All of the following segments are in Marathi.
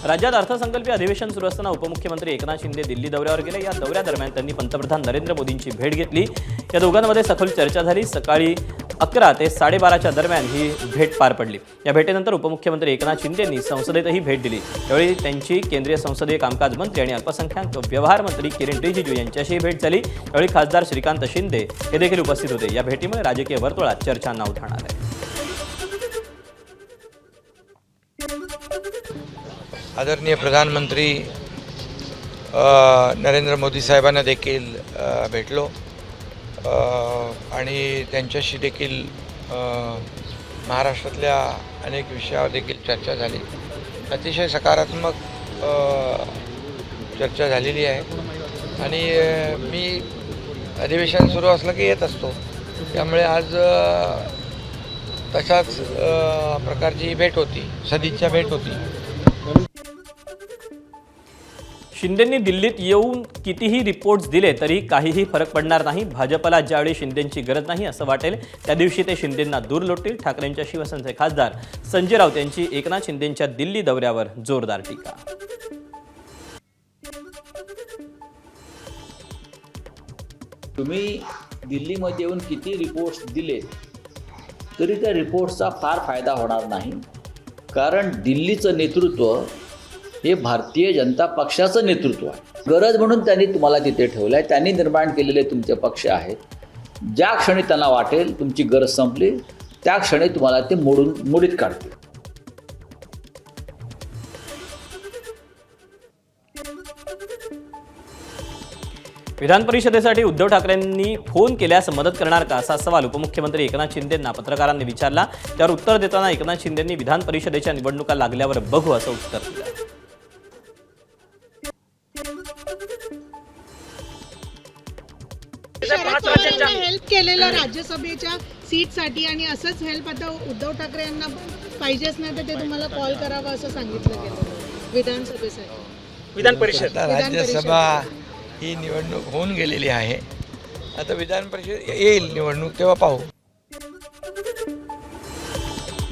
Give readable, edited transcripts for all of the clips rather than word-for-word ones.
राज्यात अर्थसंकल्पीय अधिवेशन सुरू असताना उपमुख्यमंत्री एकनाथ शिंदे दिल्ली दौऱ्यावर गेले। या दौऱ्यादरम्यान त्यांनी पंतप्रधान नरेंद्र मोदींची भेट घेतली। या दोघांमध्ये सखोल चर्चा झाली। सकाळी 11 ते 12:30च्या दरम्यान ही भेट पार पडली। या भेटीनंतर उपमुख्यमंत्री एकनाथ शिंदेंनी संसदेतही भेट दिली। त्यावेळी त्यांची केंद्रीय संसदीय कामकाज मंत्री आणि अल्पसंख्याक व्यवहार मंत्री किरण रिजिजू यांच्याशी भेट झाली। यावेळी खासदार श्रीकांत शिंदे हे देखील उपस्थित होते। या भेटीमुळे राजकीय वर्तुळात चर्चांना उधाण आले। आदरणीय प्रधानमंत्री नरेंद्र मोदी साहेबांना देखील भेटलो आणि त्यांच्याशी देखील महाराष्ट्रातल्या अनेक विषयावर देखील चर्चा झाली। अतिशय सकारात्मक चर्चा झालेली आहे आणि मी अधिवेशन सुरू असलं की येत असतो, त्यामुळे आज तशाच प्रकारची भेट होती, सदिच्छा भेट होती। शिंदेंनी दिल्लीत येऊन कितीही रिपोर्ट्स दिले तरी काहीही फरक पडणार नाही। भाजपला ज्यावेळी शिंदेंची गरज नाही असं वाटेल त्या दिवशी ते शिंदेंना दूर लोटतील। ठाकरेंच्या शिवसेनेचे खासदार संजय राऊत यांची एकनाथ शिंदेंच्या दिल्ली दौऱ्यावर जोरदार टीका। तुम्ही दिल्लीमध्ये येऊन किती रिपोर्ट्स दिले तरी त्या रिपोर्ट्सचा फार फायदा होणार नाही, कारण दिल्लीचं नेतृत्व हे भारतीय जनता पक्षाचं नेतृत्व आहे। गरज म्हणून त्यांनी तुम्हाला तिथे ठेवलं आहे, त्यांनी निर्माण केलेले तुमचे पक्ष आहेत। ज्या क्षणी त्यांना वाटेल तुमची गरज संपली त्या क्षणी तुम्हाला ते मोडीत काढतील। विधान परिषदेसाठी उद्धव ठाकरेंनी फोन केल्यास मदत करणार का असा सवाल उपमुख्यमंत्री एकनाथ शिंदेंना पत्रकारांनी विचारला। त्यावर उत्तर देताना एकनाथ शिंदेंनी विधान परिषदेच्या निवडणुका लागल्यावर बघू असं उत्तर दिलं। हेल्प केलेलं राज्यसभेच्या सीटसाठी आणि असंच हेल्प आता उद्धव ठाकरे यांना पाहिजेच नाही तर ते तुम्हाला कॉल करावा असं सांगितलं गेलं विधानसभेसाठी। विधान परिषद राज्यसभा ही निवडणूक होऊन गेलेली आहे, आता विधान परिषद येईल निवडणूक तेव्हा पाहू।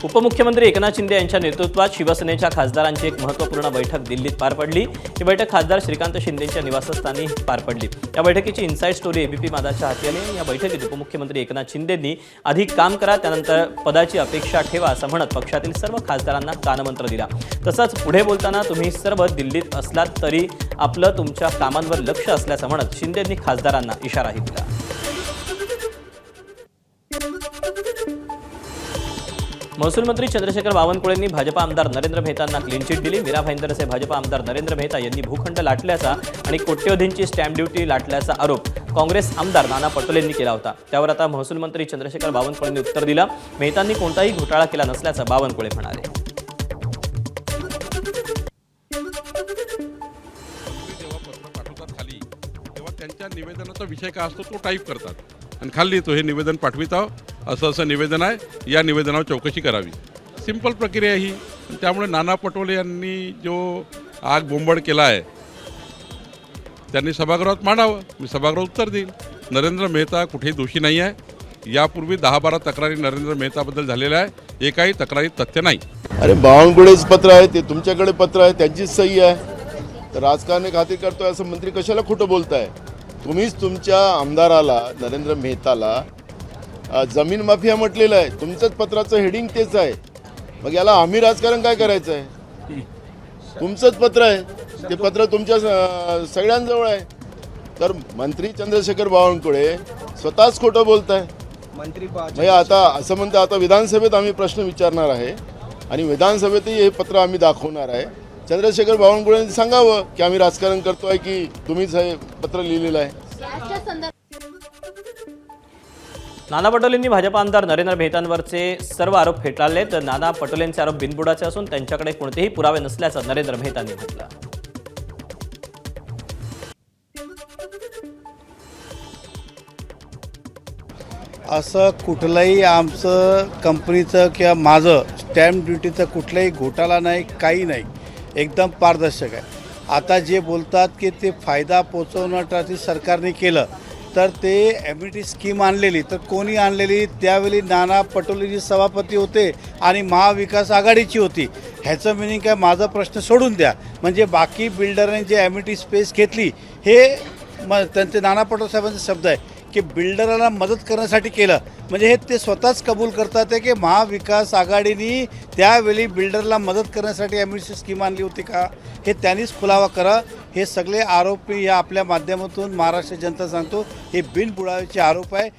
उपमुख्यमंत्री एकनाथ शिंदे यांच्या नेतृत्वात शिवसेनेच्या खासदारांची एक महत्त्वपूर्ण बैठक दिल्लीत पार पडली। ही बैठक खासदार श्रीकांत शिंदेंच्या निवासस्थानी पार पडली। या बैठकीची इनसाइड स्टोरी एबीपी माझाच्या हाती आली। या बैठकीत उपमुख्यमंत्री एकनाथ शिंदेंनी आधी काम करा त्यानंतर पदाची अपेक्षा ठेवा असं म्हणत पक्षातील सर्व खासदारांना कानमंत्र दिला। तसंच पुढे बोलताना तुम्ही सर्व दिल्लीत असलात तरी आपलं तुमच्या कामांवर लक्ष असल्याचं म्हणत शिंदेंनी खासदारांना इशाराही दिला। महसूल मंत्री चंद्रशेखर बावनकुळेंनी भाजपा आमदार नरेंद्र मेहतांना क्लीन चिट दिली। मीरा भाईंदरचे भाजपा आमदार नरेंद्र मेहता यांनी भूखंड लाटल्याचा आणि कोट्यवधींची स्टॅम्प ड्युटी लाटल्याचा आरोप काँग्रेस आमदार नाना पटोलेंनी केला होता। त्यावर आता महसूल मंत्री चंद्रशेखर बावनकुळेंनी उत्तर दिलं। मेहतांनी कोणताही घोटाळा केला नसल्याचं बावनकुळे म्हणाले। जेव्हा पत्र पाठवतात खाली तेव्हा त्यांच्या निवेदनाचा विषय काय असतो तो टाईप करतात आणि खाली तो हे निवेदन पाठवित आहोत असं निवेदन आहे, या निवेदनावर चौकशी करावी। सिंपल प्रक्रिया ही। त्यामुळे नाना पटोले यांनी जो आग बोंबड केला आहे त्यांनी सभागृहात मांडावं, मी सभागृहात उत्तर देईल। नरेंद्र मेहता कुठेही दोषी नाही आहे। यापूर्वी 10-12 तक्रारी नरेंद्र मेहताबद्दल झालेल्या आहे, एकाही तक्रारीत तथ्य नाही। अरे बावनकुळेच पत्र आहे ते, तुमच्याकडे पत्र आहे त्यांचीच सही आहे, तर राजकारणी खातिर करतोय असं मंत्री कशाला खोटं बोलताय? तुम्हीच तुमच्या आमदाराला नरेंद्र मेहताला जमीन माफिया म्हटलेलं आहे, तुमचंच पत्राचं हेडिंग तेच आहे। मग याला आम्ही राजकारण काय करायचं आहे? तुमचंच पत्र आहे, ते पत्र तुमच्या सगळ्यांजवळ आहे। तर मंत्री चंद्रशेखर बावनकुळे स्वतःच खोटं बोलत आहे म्हणजे आता असं म्हणतं आता विधानसभेत आम्ही प्रश्न विचारणार आहे आणि विधानसभेतही हे पत्र आम्ही दाखवणार आहे। चंद्रशेखर बावनकुळेंनी सांगावं की आम्ही राजकारण करतोय की तुम्हीच हे पत्र लिहिलेलं आहे। नाना पटोलेंनी भाजपा आमदार नरेंद्र मेहतांवरचे सर्व आरोप फेटाळले। तर नाना पटोलेंचे आरोप बिनबुडाचे असून त्यांच्याकडे कोणतेही पुरावे नसल्याचं नरेंद्र मेहतांनी म्हटलं। असं कुठलंही आमचं कंपनीचं किंवा माझं स्टॅम्प ड्युटीचं कुठलाही घोटाळा नाही, काही नाही, एकदम पारदर्शक आहे। आता जे बोलतात की ते फायदा पोचवण्यासाठी सरकारने केलं, तर ते एम्युनिटी स्कीम आणलेली तर कोणी आणलेली त्यावेळी नाना पटोलेजी सभापती होते आणि महाविकास आघाडीची होती. ह्याचं मिनिंग काय, माझा प्रश्न सोडून द्या. म्हणजे बाकी बिल्डरने जे एम्युनिटी स्पेस घेतली हे त्यांचे नाना पटोले साहेबांचे शब्द आहे की बिल्डराला मदत करण्यासाठी केलं. म्हणजे हे ते स्वतःच कबूल करतात आहे की महाविकास आघाडीने त्यावेळी बिल्डरला मदत करण्यासाठी एम्युनिटी स्कीम आणली होती का, हे त्यांनीच खुलावा करा. हे सगळे आरोप या आपल्या माध्यमातून महाराष्ट्र जनता सांगतो हे बिनबुडावेचे आरोप आहे.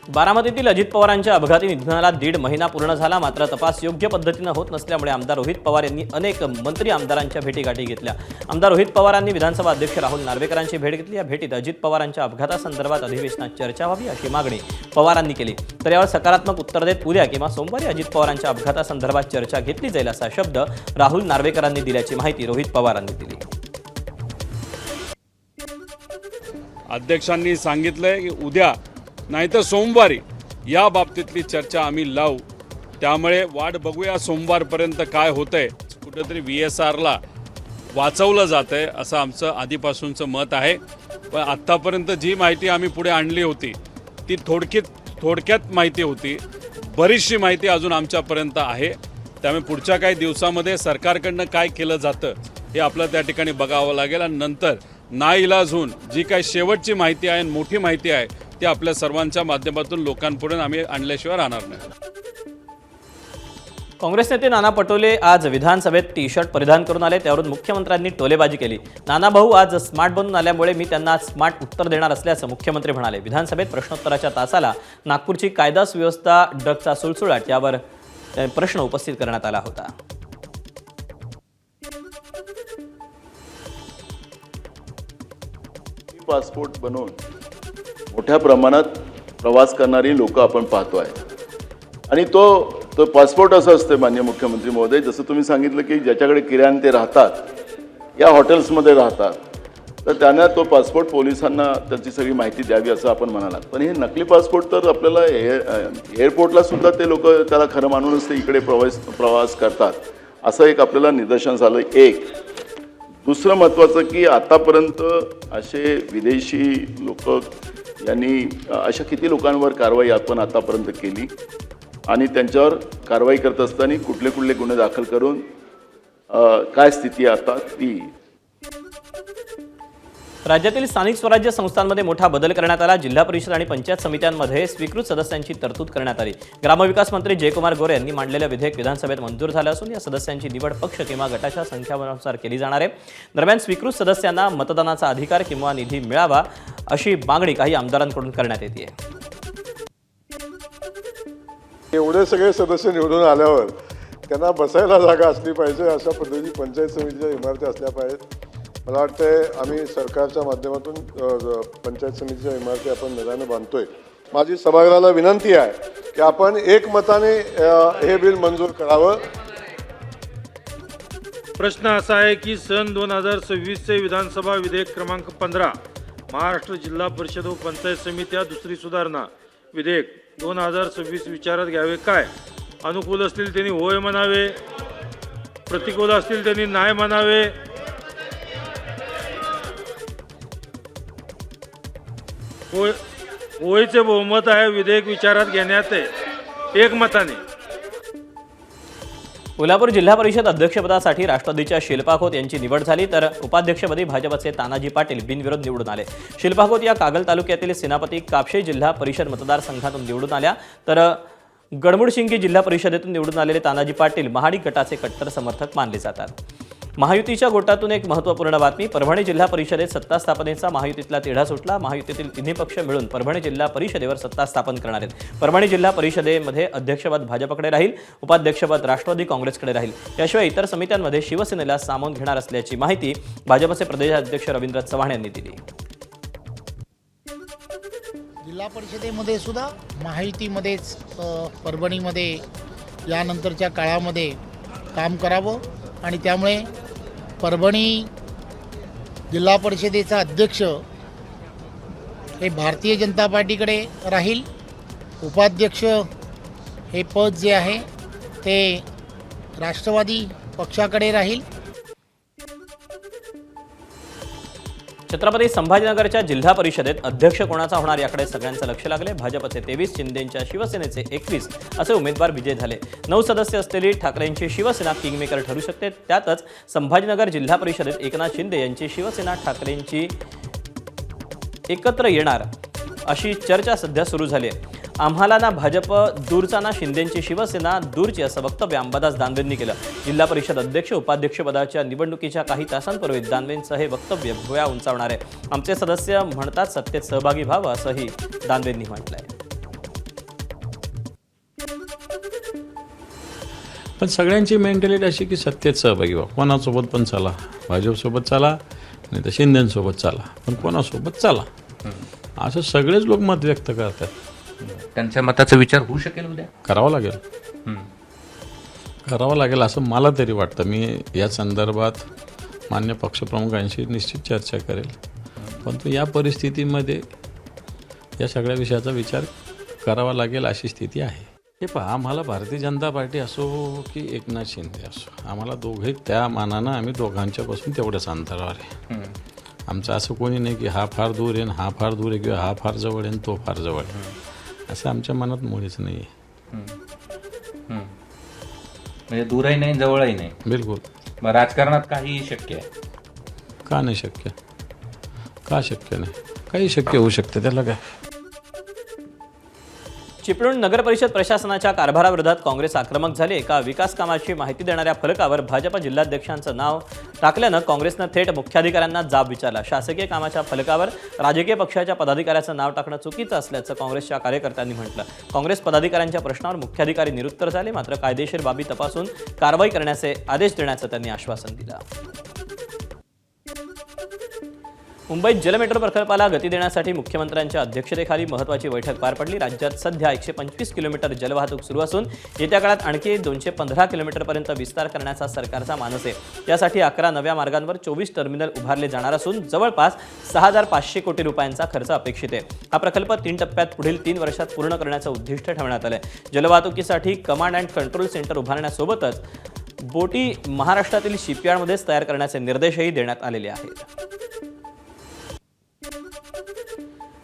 बारामतीतील अजित पवारांच्या अपघाती निधनाला 1.5 महिना पूर्ण झाला. मात्र तपास योग्य पद्धतीनं होत नसल्यामुळे आमदार रोहित पवार यांनी अनेक मंत्री आमदारांच्या भेटीगाठी घेतल्या. आमदार रोहित पवारांनी विधानसभा अध्यक्ष राहुल नार्वेकरांची भेट घेतली. या भेटीत अजित पवारांच्या अपघातासंदर्भात अधिवेशनात चर्चा व्हावी अशी मागणी पवारांनी केली. तर यावर सकारात्मक उत्तर देत उद्या किंवा सोमवारी अजित पवारांच्या अपघातासंदर्भात चर्चा घेतली जाईल असा शब्द राहुल नार्वेकरांनी दिल्याची माहिती रोहित पवारांनी दिली. अध्यक्षांनी सांगितलंय की उद्या नाहीतर सोमवारी या बाबतीतली चर्चा आम्ही लावू. त्यामुळे वाट बघूया सोमवारपर्यंत काय होतंय. कुठेतरी VSRला वाचवलं जात आहे असं आमचं आधीपासूनचं मत आहे. पण आत्तापर्यंत जी माहिती आम्ही पुढे आणली होती ती थोडक्यात माहिती होती. बरीचशी माहिती अजून आमच्यापर्यंत आहे. त्यामुळे पुढच्या काही दिवसामध्ये सरकारकडनं काय केलं जातं हे आपल्याला त्या ठिकाणी बघावं लागेल आणि नंतर नाईलाज होऊन जी काही शेवटची माहिती आहे मोठी माहिती आहे ती आपल्या सर्वांच्या माध्यमातून लोकांपुढे आम्ही आणल्याशिवाय राहणार नाही. काँग्रेस नेते नाना पटोले आज विधानसभेत टी-शर्ट परिधान करून आले. त्यावरून मुख्यमंत्र्यांनी टोलेबाजी केली. नाना भाऊ आज स्मार्ट बनून आल्यामुळे मी त्यांना स्मार्ट उत्तर देणार असल्याचं मुख्यमंत्री म्हणाले. विधानसभेत प्रश्नोत्तराच्या तासाला नागपूरची कायदा सुव्यवस्था ड्रगचा सुळसुळाट यावर प्रश्न उपस्थित करण्यात आला होता. पासपोर्ट बनवून मोठ्या प्रमाणात प्रवास करणारी लोक आपण पाहतो आहे आणि तो पासपोर्ट असं असते माननीय मुख्यमंत्री महोदय, जसं तुम्ही सांगितलं की ज्याच्याकडे किरायाने ते राहतात या हॉटेल्समध्ये राहतात तर त्यांना तो पासपोर्ट पोलिसांना त्याची सगळी माहिती द्यावी असं आपण म्हणालात. पण हे नकली पासपोर्ट तर आपल्याला एअरपोर्टला सुद्धा ते लोक त्याला खरं मानूनच ते इकडे प्रवास करतात असं एक आपल्याला निदर्शन झालं. एक दुसरं महत्त्वाचं की आतापर्यंत असे विदेशी लोक यांनी अशा किती लोकांवर कारवाई आपण आतापर्यंत केली आणि त्यांच्यावर कारवाई करत असताना कुठले कुठले गुन्हे दाखल करून काय स्थिती आता ती. राज्यातील स्थानिक स्वराज्य संस्थांमध्ये मोठा बदल करण्यात आला. जिल्हा परिषद आणि पंचायत समित्यांमध्ये स्वीकृत सदस्यांची तरतूद करण्यात आली. ग्रामविकास मंत्री जयकुमार गोरे यांनी मांडलेलं विधेयक विधानसभेत मंजूर झालं असून या सदस्यांची निवड पक्ष किंवा गटाच्या संख्यानुसार केली जाणार आहे. दरम्यान स्वीकृत सदस्यांना मतदानाचा अधिकार किंवा निधी मिळावा अशी मागणी काही आमदारांकडून करण्यात येते. एवढे सगळे सदस्य निवडून आल्यावर त्यांना बसायला जागा असली पाहिजे अशा पद्धतीची पंचायत समितीच्या इमारती असल्या पाहिजेत. मला वाटतंय आम्ही सरकारच्या माध्यमातून पंचायत समितीच्या इमारती आपण नव्यानं बांधतोय. माझी सभागृहाला विनंती आहे की आपण एकमताने हे बिल मंजूर करावं. प्रश्न असा आहे की सन 2026चे विधानसभा विधेयक क्रमांक 15 महाराष्ट्र जिल्हा परिषद व पंचायत समित्या दुसरी सुधारणा विधेयक 2026 विचारात घ्यावे. काय अनुकूल असतील त्यांनी होय म्हणावे, प्रतिकूल असतील त्यांनी नाही म्हणावे. होयचे बहुमत आहे. विधेयक विचारात घेण्यात आहे एकमताने. कोल्हापूर जिल्हा परिषद अध्यक्षपदासाठी राष्ट्रवादीच्या शिल्पा खोत यांची निवड झाली तर उपाध्यक्षपदी भाजपचे तानाजी पाटील बिनविरोध निवडून आले. शिल्पा खोत या कागल तालुक्यातील सेनापती कापशे जिल्हा परिषद मतदारसंघातून निवडून आल्या तर गडमुडशिंगी जिल्हा परिषदेतून निवडून आलेले तानाजी पाटील महाडिक गटाचे कट्टर समर्थक मानले जातात. महायुतीच्या गोटातून एक महत्त्वपूर्ण बातमी. परभणी जिल्हा परिषदेत सत्ता स्थापनेचा महायुतीतला तिढा सुटला. महायुतीतील तिन्ही पक्ष मिळून परभणी जिल्हा परिषदेवर सत्ता स्थापन करणार आहेत. परभणी जिल्हा परिषदेमध्ये अध्यक्षपद भाजपकडे राहील, उपाध्यक्षपद राष्ट्रवादी काँग्रेसकडे राहील. याशिवाय इतर समित्यांमध्ये शिवसेनेला सामावून घेणार असल्याची माहिती भाजपचे प्रदेशाध्यक्ष रवींद्र चव्हाण यांनी दिली. जिल्हा परिषदेमध्ये सुद्धा महायुतीमध्येच परभणीमध्ये यानंतरच्या काळामध्ये काम करावं आणि त्यामुळे परभणी जिल्हा परिषदेचा अध्यक्ष हे भारतीय जनता पार्टीकडे राहील. उपाध्यक्ष हे पद जे आहे ते राष्ट्रवादी पक्षाकडे राहील. छत्रपती संभाजीनगरच्या जिल्हा परिषदेत अध्यक्ष कोणाचा होणार याकडे सगळ्यांचं लक्ष लागले. भाजपचे 23, शिंदेंच्या शिवसेनेचे 21 असे उमेदवार विजयी झाले. 9 सदस्य असलेली ठाकरेंची शिवसेना किंगमेकर ठरू शकते. त्यातच संभाजीनगर जिल्हा परिषदेत एकनाथ शिंदे यांची शिवसेना ठाकरेंची एकत्र येणार अशी चर्चा सध्या सुरू झाली आहे. आम्हाला ना भाजप दूरचा ना शिंदेंची शिवसेना दूरची असं वक्तव्य अंबादास दानवेंनी केलं. जिल्हा परिषद अध्यक्ष उपाध्यक्षपदाच्या निवडणुकीच्या काही तासांपूर्वी दानवेंचं हे वक्तव्य भुवया उंचावणार आहे. आमचे सदस्य म्हणतात सत्तेत सहभागी व्हावं असंही दानवेंनी म्हटलंय. पण सगळ्यांची मेंटॅलिटी अशी की सत्तेत सहभागी व्हा. कोणासोबत पण चला, भाजपसोबत चला नाही तर शिंदेसोबत चला, पण कोणासोबत चला असं सगळेच लोक मत व्यक्त करतात. त्यांच्या मताचा विचार होऊ शकेल उद्या? करावा लागेल असं मला तरी वाटतं. मी या संदर्भात मान्य पक्षप्रमुखांशी निश्चित चर्चा करेल. परंतु या परिस्थितीमध्ये या सगळ्या विषयाचा विचार करावा लागेल अशी स्थिती आहे. हे पहा, आम्हाला भारतीय जनता पार्टी असो की एकनाथ शिंदे असो, आम्हाला दोघे त्या मानानं आम्ही दोघांच्यापासून तेवढ्याच अंतरावर आहे. आमचं असं कोणी नाही की हा फार दूर आहे हा फार दूर आहे किंवा हा फार जवळ आहे तो फार जवळ आहे, असं आमच्या मनात मुळीच नाही आहे. म्हणजे दूरही नाही जवळही नाही. बिलकुल. मग राजकारणात काहीही शक्य आहे? का नाही शक्य? का शक्य नाही? काही शक्य होऊ शकते, त्याला काय. चिपळूण नगर परिषद प्रशासनाच्या कारभाराविरोधात काँग्रेस आक्रमक झाली. एका विकास कामाची माहिती देणाऱ्या फलकावर भाजप जिल्हाध्यक्षांचं नाव टाकल्यानं काँग्रेसनं थेट मुख्याधिकाऱ्यांना जाब विचारला. शासकीय कामाच्या फलकावर राजकीय पक्षाच्या पदाधिकाऱ्याचं नाव टाकणं चुकीचं असल्याचं काँग्रेसच्या कार्यकर्त्यांनी म्हटलं. काँग्रेस पदाधिकाऱ्यांच्या प्रश्नावर मुख्याधिकारी निरुत्तर झाले. मात्र कायदेशीर बाबी तपासून कारवाई करण्याचे आदेश देण्याचं त्यांनी आश्वासन दिलं. मुंबईत जलमेट्रो प्रकल्पाला गती देण्यासाठी मुख्यमंत्र्यांच्या अध्यक्षतेखाली महत्त्वाची बैठक पार पडली. राज्यात सध्या 125 किलोमीटर जलवाहतूक सुरू असून येत्या काळात आणखी 215 किलोमीटरपर्यंत विस्तार करण्याचा सरकारचा मानस आहे. यासाठी 11 नव्या मार्गांवर 24 टर्मिनल उभारले जाणार असून जवळपास 6,500 कोटी रुपयांचा खर्च अपेक्षित आहे. हा प्रकल्प 3 टप्प्यात पुढील 3 वर्षात पूर्ण करण्याचं उद्दिष्ट ठेवण्यात आलं आहे. जलवाहतुकीसाठी कमांड अँड कंट्रोल सेंटर उभारण्यासोबतच बोटी महाराष्ट्रातील शिपयार्डमध्येच तयार करण्याचे निर्देशही देण्यात आलेले आहेत.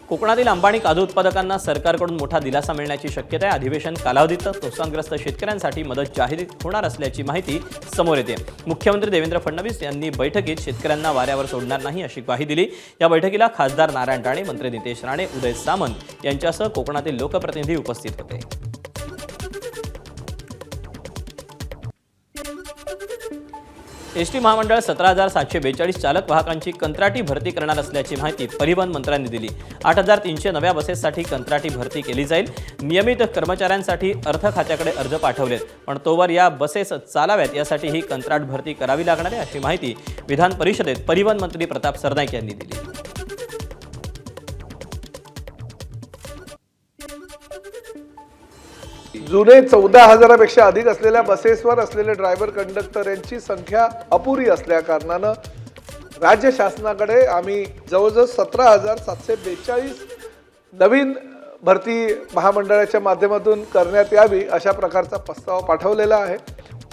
कोकणातील आंबा आणि काजू उत्पादकांना सरकारकडून मोठा दिलासा मिळण्याची शक्यता आहे. अधिवेशन कालावधीत नुकसानग्रस्त शेतकऱ्यांसाठी मदत जाहीर होणार असल्याची माहिती समोर येते. मुख्यमंत्री देवेंद्र फडणवीस यांनी बैठकीत शेतकऱ्यांना वाऱ्यावर सोडणार नाही अशी ग्वाही दिली. या बैठकीला खासदार नारायण राणे, मंत्री नितेश राणे, उदय सामंत यांच्यासह कोकणातील लोकप्रतिनिधी उपस्थित होते. एसटी महामंडळ 17,742 चालक वाहकांची कंत्राटी भरती करणार असल्याची माहिती परिवहन मंत्र्यांनी दिली. 8,300 नव्या बसेससाठी कंत्राटी भरती केली जाईल. नियमित कर्मचाऱ्यांसाठी अर्थ खात्याकडे अर्ज पाठवलेत, पण तोवर या बसेस चालाव्यात यासाठी ही कंत्राट भरती करावी लागणार आहे अशी माहिती विधान परिषदेत परिवहन मंत्री प्रताप सरनाईक यांनी दिली. जुने 14,000पेक्षा अधिक असलेल्या बसेसवर असलेले ड्रायव्हर कंडक्टर यांची संख्या अपुरी असल्या कारणानं राज्य शासनाकडे आम्ही जवळजवळ 17,742 नवीन भरती महामंडळाच्या माध्यमातून करण्यात यावी अशा प्रकारचा प्रस्ताव पाठवलेला आहे.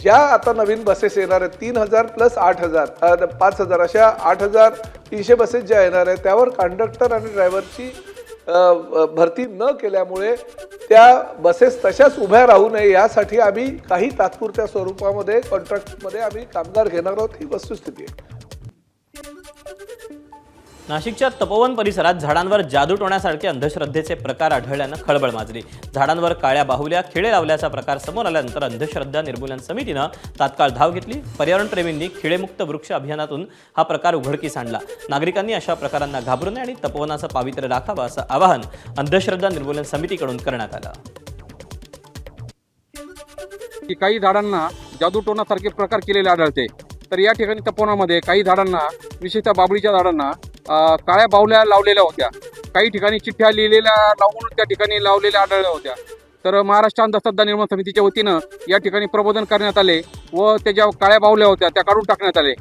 ज्या आता नवीन बसेस येणार आहेत 3,000 प्लस 8,000 5,000 अशा 8,300 बसेस ज्या येणार आहेत त्यावर कंडक्टर आणि ड्रायव्हरची भरती न केल्यामुळे त्या बसेस तशाच उभ्या राहू नये यासाठी आम्ही काही तात्पुरत्या स्वरूपामध्ये कॉन्ट्रॅक्टमध्ये आम्ही कामगार घेणार आहोत. ही वस्तुस्थिती आहे. नाशिकच्या तपोवन परिसरात झाडांवर जादू टोण्यासारखे अंधश्रद्धेचे प्रकार आढळल्यानं खळबळ माजली. झाडांवर काळ्या बाहुल्या, खिळे लावल्याचा प्रकार समोर आल्यानंतर अंधश्रद्धा निर्मूलन समितीनं तात्काळ धाव घेतली. पर्यावरणप्रेमींनी खिळेमुक्त वृक्ष अभियानातून हा प्रकार उघडकीस आणला. नागरिकांनी अशा प्रकारांना घाबरू नये आणि तपोवनाचं पावित्र्य राखावं असं आवाहन अंधश्रद्धा निर्मूलन समितीकडून करण्यात आलं. काही झाडांना जादू टोनासारखे प्रकार केलेले आढळते. तर या ठिकाणी तपोवनामध्ये काही झाडांना, विशेषतः बाबळीच्या झाडांना काळ्या बाहुल्या लावलेल्या होत्या. काही ठिकाणी चिठ्ठ्या लिहिलेल्या लावून त्या ठिकाणी लावलेल्या आढळल्या होत्या. तर महाराष्ट्र अंधश्रद्धा निर्मूलन समितीच्या वतीनं या ठिकाणी प्रबोधन करण्यात आले व त्या ज्या काळ्या बाहुल्या होत्या त्या काढून टाकण्यात आले.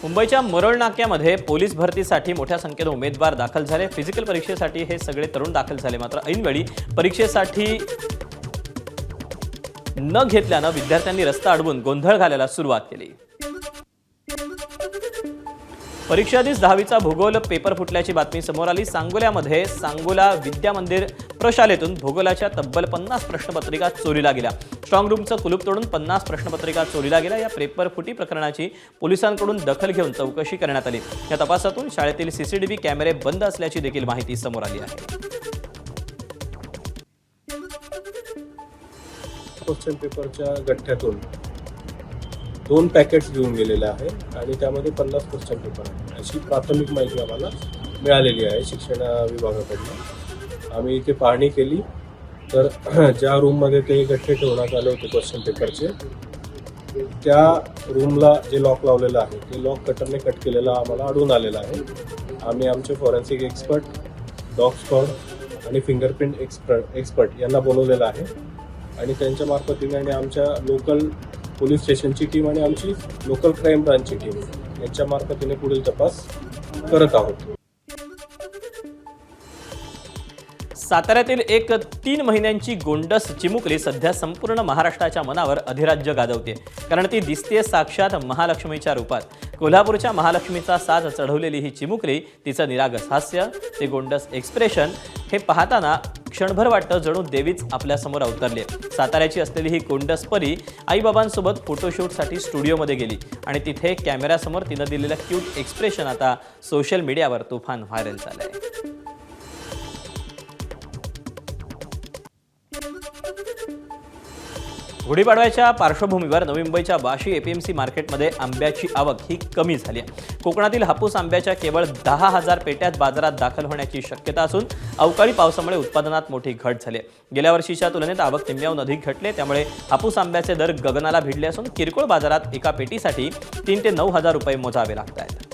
मुंबईच्या मरोळ नाक्यामध्ये पोलीस भरतीसाठी मोठ्या संख्येने उमेदवार दाखल झाले. फिजिकल परीक्षेसाठी हे सगळे तरुण दाखल झाले. मात्र ऐनवेळी परीक्षेसाठी न घेतल्यानं विद्यार्थ्यांनी रस्ता अडवून गोंधळ घालायला सुरुवात केली. परीक्षा आधीच 10वीचा भूगोल पेपर फुटल्याची बातमी समोर आली. सांगोल्यामध्ये सांगोला विद्या मंदिर प्रशालेतून भूगोलाच्या तब्बल 50 प्रश्नपत्रिका चोरीला गेल्या. स्ट्रॉंग रूमचं कुलूप तोडून 50 प्रश्नपत्रिका चोरीला गेल्या. या पेपर फुटी प्रकरणाची पोलिसांकडून दखल घेऊन चौकशी करण्यात आली. या तपासातून शाळेतील सीसीटीव्ही कॅमेरे बंद असल्याची देखील माहिती समोर आली आहे. क्वेश्चन पेपरच्या गठ्ठ्यातून 2 पॅकेट्स घेऊन गेलेले आहे आणि त्यामध्ये 50 क्वेश्चन पेपर आहे अशी प्राथमिक माहिती आम्हाला मिळालेली आहे शिक्षण विभागाकडून. आम्ही इथे पाहणी केली तर ज्या रूममध्ये ते गठ्ठे ठेवण्यात आले होते क्वेश्चन पेपरचे, त्या रूमला जे लॉक लावलेलं आहे ते लॉक कटरने कट केलेलं आम्हाला आढळून आलेलं आहे. आम्ही आमचे फॉरेन्सिक एक्सपर्ट, डॉग स्क्वॉड आणि फिंगरप्रिंट एक्सपर्ट यांना बोलवलेलं आहे आणि त्यांच्या मार्फतीने आणि आमच्या लोकल पोलीस स्टेशनची टीम आणि आमची लोकल क्राईम ब्रांचची टीम यांच्या मार्फतीने पुढील तपास करत आहोत. साताऱ्यातील एक 3 महिन्यांची गोंडस चिमुकली सध्या संपूर्ण महाराष्ट्राच्या मनावर अधिराज्य गाजवते, कारण ती दिसते साक्षात महालक्ष्मीच्या रूपात. कोल्हापूरच्या महालक्ष्मीचा साज चढवलेली ही चिमुकली, तिचं निरागस हास्य, ते गोंडस एक्सप्रेशन हे पाहताना क्षणभर वाटतं जणू देवीच आपल्यासमोर अवतरली. साताऱ्याची असलेली ही गोंडस परी आईबाबांसोबत फोटोशूटसाठी स्टुडिओमध्ये गेली आणि तिथे कॅमेऱ्यासमोर तिनं दिलेलं क्यूट एक्सप्रेशन आता सोशल मीडियावर तुफान व्हायरल झालंय. गुढीपाडव्याच्या पार्श्वभूमीवर नवी मुंबईच्या वाशी एपीएमसी मार्केटमध्ये आंब्याची आवक ही कमी झाली आहे. कोकणातील हापूस आंब्याच्या केवळ 10,000 पेट्यात बाजारात दाखल होण्याची शक्यता असून अवकाळी पावसामुळे उत्पादनात मोठी घट झाली आहे. गेल्या वर्षीच्या तुलनेत आवक निम्म्याहून अधिक घटले, त्यामुळे हापूस आंब्याचे दर गगनाला भिडले असून किरकोळ बाजारात एका पेटीसाठी 3,000 ते 9,000 रुपये मोजावे लागत आहेत.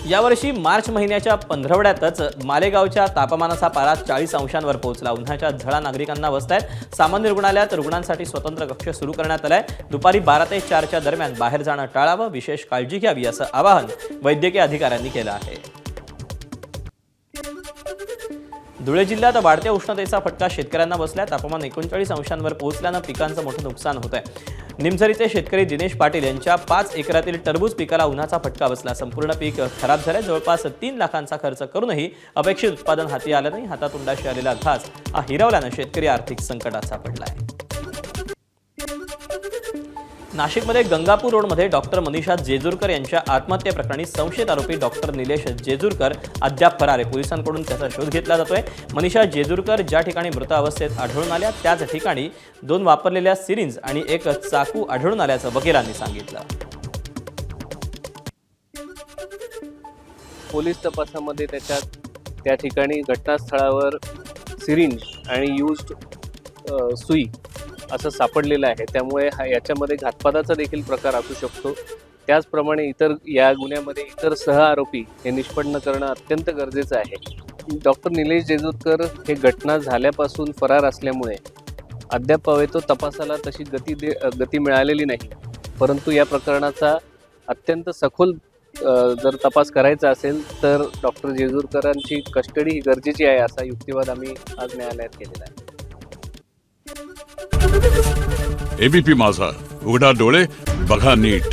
यावर्षी मार्च महिन्याच्या 15वड्यातच मालेगावच्या तापमानाचा पारा 40 अंशांवर पोहोचला. उन्हाच्या झळा नागरिकांना बसतायत. सामान्य रुग्णालयात रुग्णांसाठी स्वतंत्र कक्ष सुरू करण्यात आलाय. दुपारी 12 ते 4च्या दरम्यान बाहेर जाणं टाळावं, विशेष काळजी घ्यावी असं आवाहन वैद्यकीय अधिकाऱ्यांनी केलं आहे. धुळे जिल्ह्यात वाढत्या उष्णतेचा फटका शेतकऱ्यांना बसला. तापमान 39 अंशांवर पोहोचल्यानं पिकांचं मोठं नुकसान होत आहे. निमझरीचे शेतकरी दिनेश पाटील यांच्या 5 एकरातील टरबूज पिकाला उन्हाचा फटका बसला. संपूर्ण पीक खराब झाले. जवळपास 3 लाखांचा खर्च करूनही अपेक्षित उत्पादन हाती आलं नाही. हातातोंडाशी आलेला घास हा हिरावल्यानं शेतकरी आर्थिक संकटात सापडला आहे. नाशिकमध्ये गंगापूर रोडमध्ये डॉक्टर मनीषा जेजूरकर यांच्या आत्महत्येप्रकरणी संशयित आरोपी डॉक्टर निलेश जेजूरकर अद्याप फरार आहे. पोलिसांकडून त्याचा शोध घेतला जातोय. मनीषा जेजूरकर ज्या ठिकाणी मृत अवस्थेत आढळून आल्या त्याच ठिकाणी 2 वापरलेल्या सिरिंज आणि 1 चाकू आढळून आल्याचं वकिलांनी सांगितलं. पोलीस तपासामध्ये त्या ठिकाणी घटनास्थळावर सिरिंज आणि यूज्ड सुई असं सापडलेलं आहे. त्यामुळे याच्यामध्ये घातपाताचा देखील प्रकार असू शकतो. त्याचप्रमाणे या गुन्ह्यामध्ये इतर सह आरोपी हे निष्पन्न करणं अत्यंत गरजेचं आहे. डॉक्टर निलेश जेजूरकर हे घटना झाल्यापासून फरार असल्यामुळे अद्याप तो तपासाला तशी गती मिळालेली नाही. परंतु या प्रकरणाचा अत्यंत सखोल जर तपास करायचा असेल तर डॉक्टर जेजूरकरांची कस्टडी ही गरजेची आहे असा युक्तिवाद आम्ही आज न्यायालयात केलेला आहे. एबीपी माझा, उघडा डोळे बघा नीट.